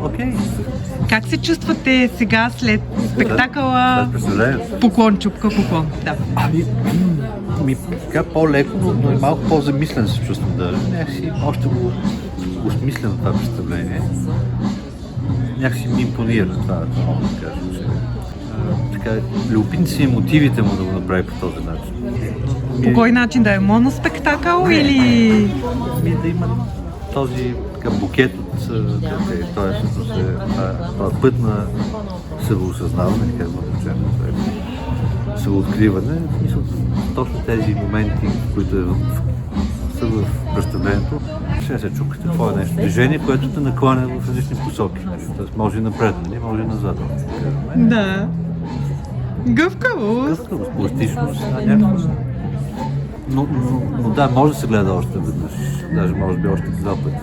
окей. Как се чувствате сега след спектакъла Поклон, чупка, поклон? Да. Така по-леко, но и малко по-замислен се чувствам даже. Някакси още го осмислям това представление. Някакси ми импонира това, мога да кажа. Че, така, любопитни си мотивите му да го направи по този начин. По кой начин? Да е моноспектакъл или... Да има този така, букет от този път на самоосъзнаване, как го наречем, самооткриване, точно тези моменти, които са в представлението, ще се чукате, това е нещо движение, което те накланя в различни посоки. Тоест може и напред, може и назад. Да. Гъвкавост. Гъвкавост, пластичност, някаква. Но да, може да се гледа още веднъж, даже може би още два пъти.